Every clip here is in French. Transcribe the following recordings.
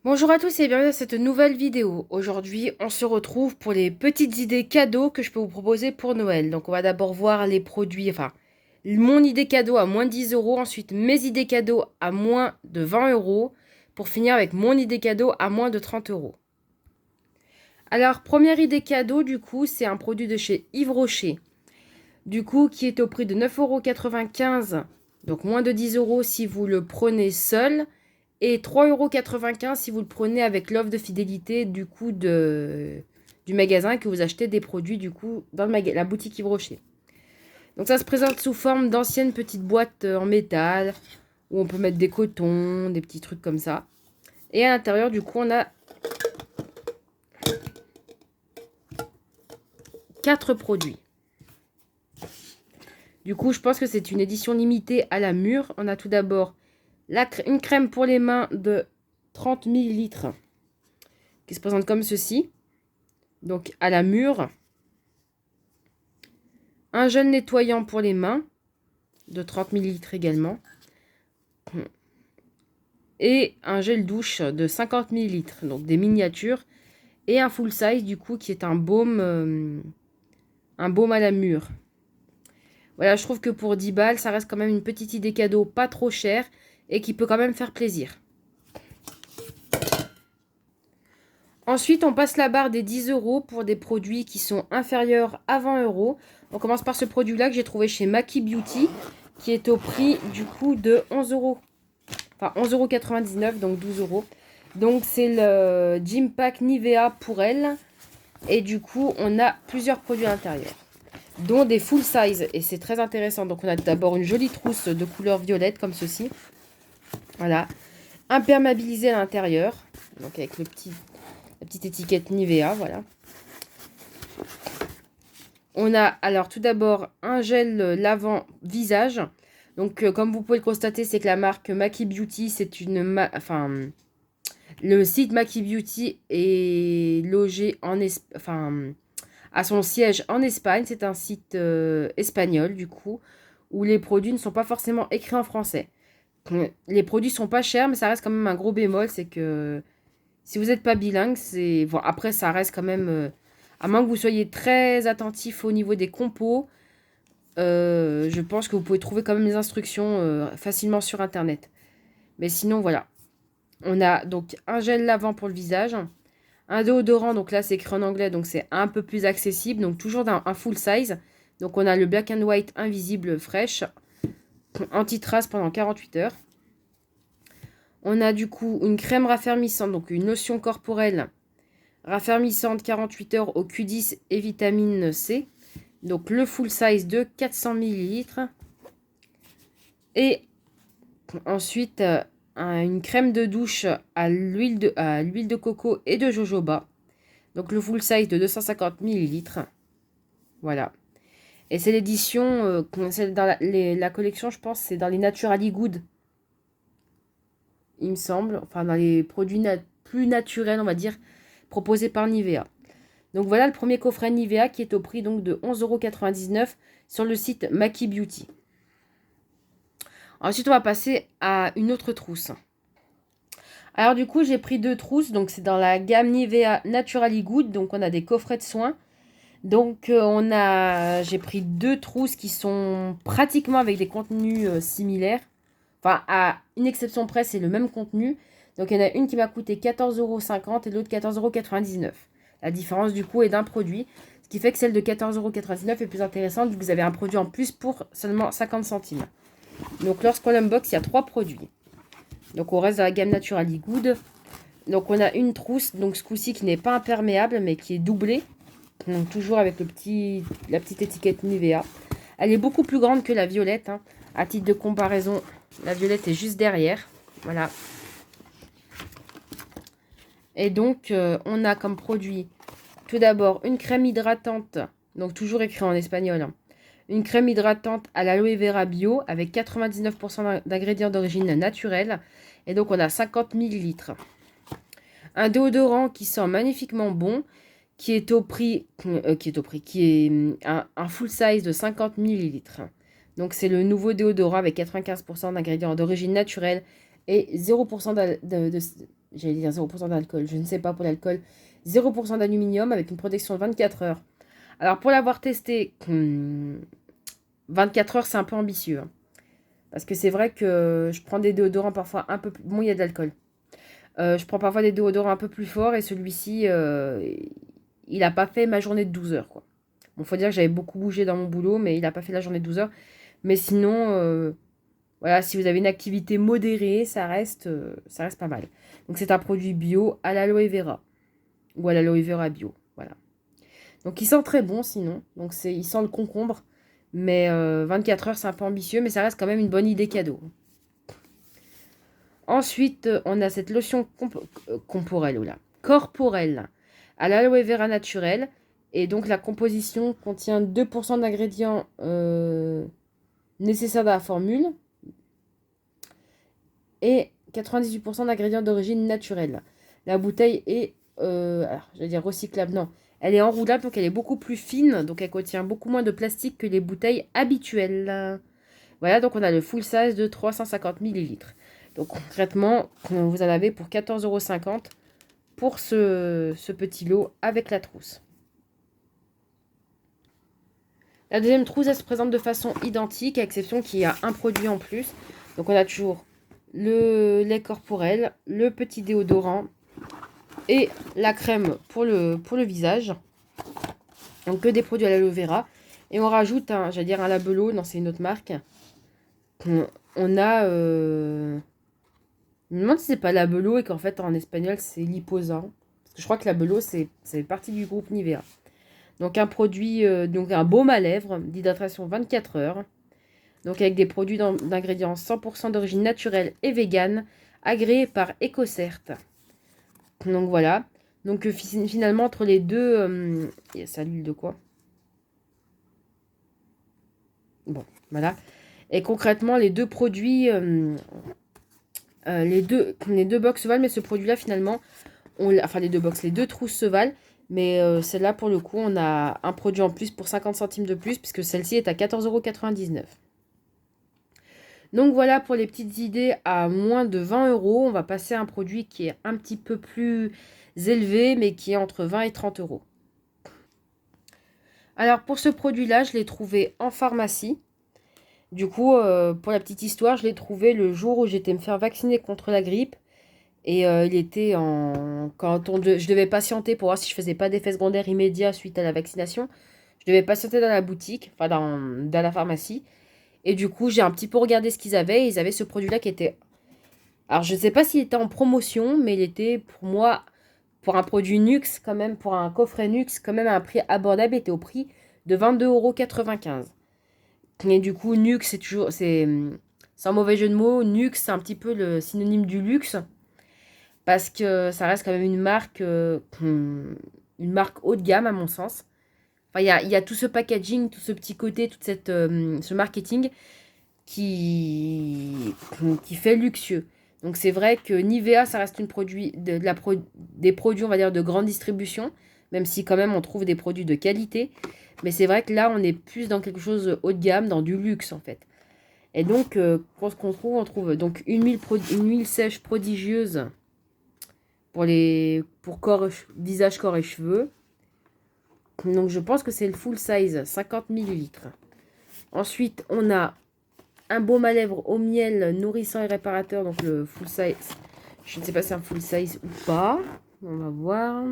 Bonjour à tous et bienvenue dans cette nouvelle vidéo. Aujourd'hui, on se retrouve pour les petites idées cadeaux que je peux vous proposer pour Noël. Donc, on va d'abord voir les produits, enfin, mon idée cadeau à moins de 10 euros, ensuite mes idées cadeaux à moins de 20 euros, pour finir avec mon idée cadeau à moins de 30 euros. Alors, première idée cadeau, du coup, c'est un produit de chez Yves Rocher, du coup, qui est au prix de 9,95 €, donc moins de 10 euros si vous le prenez seul. Et 3,95 € si vous le prenez avec l'offre de fidélité du coup du magasin que vous achetez des produits du coup dans la boutique Yves Rocher. Donc ça se présente sous forme d'anciennes petites boîtes en métal où on peut mettre des cotons, des petits trucs comme ça. Et à l'intérieur du coup on a 4 produits. Du coup je pense que c'est une édition limitée à la mûre. On a tout d'abord une crème pour les mains de 30 ml qui se présente comme ceci. Donc à la mûre. Un gel nettoyant pour les mains de 30 ml également. Et un gel douche de 50 ml, donc des miniatures. Et un full size du coup qui est un baume à la mûre. Voilà, je trouve que pour 10 balles, ça reste quand même une petite idée cadeau pas trop chère et qui peut quand même faire plaisir. Ensuite, on passe la barre des 10 euros pour des produits qui sont inférieurs à 20 euros. On commence par ce produit-là que j'ai trouvé chez Maki Beauty, qui est au prix du coup de 11 euros. Enfin, 11,99 €, donc 12 euros. Donc, c'est le Gym Pack Nivea pour elle. Et du coup, on a plusieurs produits à l'intérieur, dont des full size. Et c'est très intéressant. Donc, on a d'abord une jolie trousse de couleur violette, comme ceci. Voilà. Imperméabilisé à l'intérieur. Donc, avec la petite étiquette Nivea, voilà. On a alors tout d'abord un gel lavant visage. Donc, comme vous pouvez le constater, c'est que la marque Maki Beauty, c'est une... le site Maki Beauty est logé à son siège en Espagne. C'est un site espagnol, du coup, où les produits ne sont pas forcément écrits en français. Les produits sont pas chers, mais ça reste quand même un gros bémol. C'est que si vous n'êtes pas bilingue, c'est... Bon, après, ça reste quand même... à moins que vous soyez très attentif au niveau des compos, je pense que vous pouvez trouver quand même les instructions facilement sur Internet. Mais sinon, voilà. On a donc un gel lavant pour le visage. Un déodorant, donc là c'est écrit en anglais, donc c'est un peu plus accessible. Donc toujours un full size. Donc on a le Black and White invisible fraîche. Anti-trace pendant 48 heures. On a du coup une crème raffermissante, donc une lotion corporelle raffermissante 48 heures au Q10 et vitamine C. Donc le full size de 400 ml. Et ensuite une crème de douche à l'huile de coco et de jojoba. Donc le full size de 250 ml. Voilà. Et c'est l'édition, c'est dans la collection, je pense, c'est dans les Naturally Good. Il me semble. Enfin, dans les produits plus naturels, on va dire, proposés par Nivea. Donc voilà le premier coffret Nivea qui est au prix donc de 11,99 € sur le site Maki Beauty. Ensuite, on va passer à une autre trousse. Alors du coup, j'ai pris 2 trousses. Donc c'est dans la gamme Nivea Naturally Good. Donc on a des coffrets de soins. Donc j'ai pris 2 trousses qui sont pratiquement avec des contenus similaires. Enfin, à une exception près, c'est le même contenu. Donc il y en a une qui m'a coûté 14,50 € et l'autre 14,99 €. La différence du coup est d'un produit. Ce qui fait que celle de 14,99 € est plus intéressante vu que vous avez un produit en plus pour seulement 50 centimes. Donc lorsqu'on l'unbox, il y a 3 produits. Donc on reste dans la gamme Naturally Good. Donc on a une trousse, donc ce coup-ci qui n'est pas imperméable mais qui est doublée. Donc toujours avec la petite étiquette Nivea. Elle est beaucoup plus grande que la violette. Hein. À titre de comparaison, la violette est juste derrière. Voilà. Et donc on a comme produit tout d'abord une crème hydratante. Donc toujours écrit en espagnol. Hein. Une crème hydratante à l'aloe vera bio avec 99% d'ingrédients d'origine naturelle. Et donc on a 50 ml. Un déodorant qui sent magnifiquement bon, qui est un full size de 50 ml. Donc c'est le nouveau déodorant avec 95% d'ingrédients d'origine naturelle et 0% j'allais dire 0% d'alcool, je ne sais pas pour l'alcool, 0% d'aluminium avec une protection de 24 heures. Alors pour l'avoir testé, 24 heures c'est un peu ambitieux. Hein. Parce que c'est vrai que je prends des déodorants parfois un peu plus... Bon, il y a de l'alcool. Je prends parfois des déodorants un peu plus forts et celui-ci, il n'a pas fait ma journée de 12 heures. Quoi. Bon, faut dire que j'avais beaucoup bougé dans mon boulot, mais il n'a pas fait la journée de 12 heures. Mais sinon, voilà, si vous avez une activité modérée, ça reste pas mal. Donc c'est un produit bio à l'aloe vera. Ou à l'aloe vera bio. Voilà. Donc il sent très bon sinon. Donc il sent le concombre. Mais 24 heures, c'est un peu ambitieux, mais ça reste quand même une bonne idée cadeau. Ensuite, on a cette lotion corporelle à l'aloe vera naturel. Et donc la composition contient 2% d'ingrédients nécessaires dans la formule et 98% d'ingrédients d'origine naturelle. La bouteille est, alors, j'allais dire recyclable, non. Elle est enroulable, donc elle est beaucoup plus fine, donc elle contient beaucoup moins de plastique que les bouteilles habituelles. Voilà, donc on a le full size de 350 ml. Donc concrètement, vous en avez pour 14,50 € pour ce petit lot avec la trousse. La deuxième trousse, elle se présente de façon identique, à exception qu'il y a un produit en plus. Donc on a toujours le lait corporel, le petit déodorant et la crème pour le visage. Donc que des produits à l'aloe vera. Et on rajoute j'allais dire un labello, non c'est une autre marque. On a... Je me demande si c'est pas labello et qu'en fait en espagnol c'est liposan. Parce que je crois que labello c'est partie du groupe Nivea. Donc un produit, donc un baume à lèvres d'hydratation 24 heures. Donc avec des produits d'ingrédients 100% d'origine naturelle et végane, agréés par EcoCert. Donc voilà. Donc finalement entre les deux, ça l'huile de quoi? Bon, voilà. Et concrètement les deux produits, les deux box se valent, mais ce produit-là finalement, enfin les deux trousses se valent. Mais celle-là, pour le coup, on a un produit en plus pour 50 centimes de plus, puisque celle-ci est à 14,99 €. Donc voilà pour les petites idées à moins de 20 €. On va passer à un produit qui est un petit peu plus élevé, mais qui est entre 20 et 30 €. Alors pour ce produit-là, je l'ai trouvé en pharmacie. Du coup, pour la petite histoire, je l'ai trouvé le jour où j'étais me faire vacciner contre la grippe. Et il était en... je devais patienter pour voir si je faisais pas d'effets secondaires immédiats suite à la vaccination. Je devais patienter dans la boutique, enfin dans la pharmacie. Et du coup, j'ai un petit peu regardé ce qu'ils avaient. Et ils avaient ce produit-là qui était... Alors, je ne sais pas s'il était en promotion, mais il était pour moi, pour un produit Nux, quand même, pour un coffret Nux, quand même à un prix abordable, il était au prix de 22,95 €. Et du coup, Nux, c'est toujours... C'est sans mauvais jeu de mots, Nux, c'est un petit peu le synonyme du luxe. Parce que ça reste quand même une marque haut de gamme à mon sens. Enfin, il y a tout ce packaging, tout ce petit côté, tout ce marketing qui fait luxueux. Donc c'est vrai que Nivea, ça reste des produits, on va dire, de grande distribution, même si quand même on trouve des produits de qualité. Mais c'est vrai que là, on est plus dans quelque chose haut de gamme, dans du luxe en fait. Et donc, ce qu'on trouve, on trouve donc une huile sèche prodigieuse pour corps, visage, corps et cheveux. Donc je pense que c'est le full size, 50 ml. Ensuite, on a un baume à lèvres au miel nourrissant et réparateur, donc le full size. Je ne sais pas si c'est un full size ou pas. On va voir.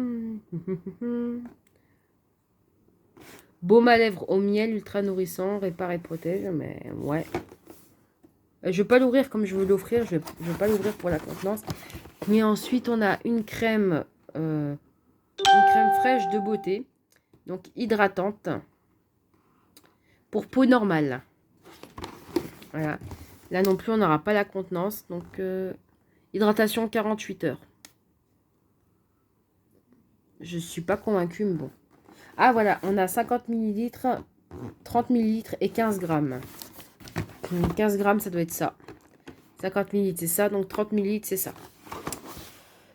Baume à lèvres au miel ultra nourrissant, répare et protège, mais ouais. Je ne vais pas l'ouvrir comme je veux l'offrir, je vais pas l'ouvrir pour la contenance. Et ensuite, on a une crème fraîche de beauté, donc hydratante, pour peau normale. Voilà. Là non plus, on n'aura pas la contenance, donc hydratation 48 heures. Je suis pas convaincue, mais bon. Ah voilà, on a 50 ml, 30 ml et 15 grammes. 15 grammes, ça doit être ça. 50 ml, c'est ça, donc 30 ml, c'est ça.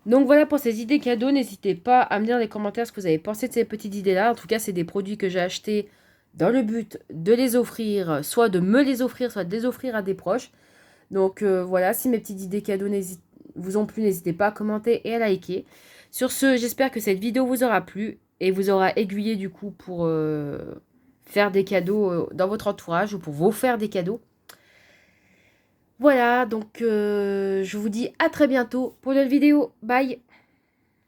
Donc voilà pour ces idées cadeaux. N'hésitez pas à me dire dans les commentaires ce que vous avez pensé de ces petites idées-là. En tout cas, c'est des produits que j'ai achetés dans le but de les offrir, soit de me les offrir, soit de les offrir à des proches. Donc voilà, si mes petites idées cadeaux vous ont plu, n'hésitez pas à commenter et à liker. Sur ce, j'espère que cette vidéo vous aura plu et vous aura aiguillé du coup pour faire des cadeaux dans votre entourage ou pour vous faire des cadeaux. Voilà, donc je vous dis à très bientôt pour une nouvelle vidéo. Bye!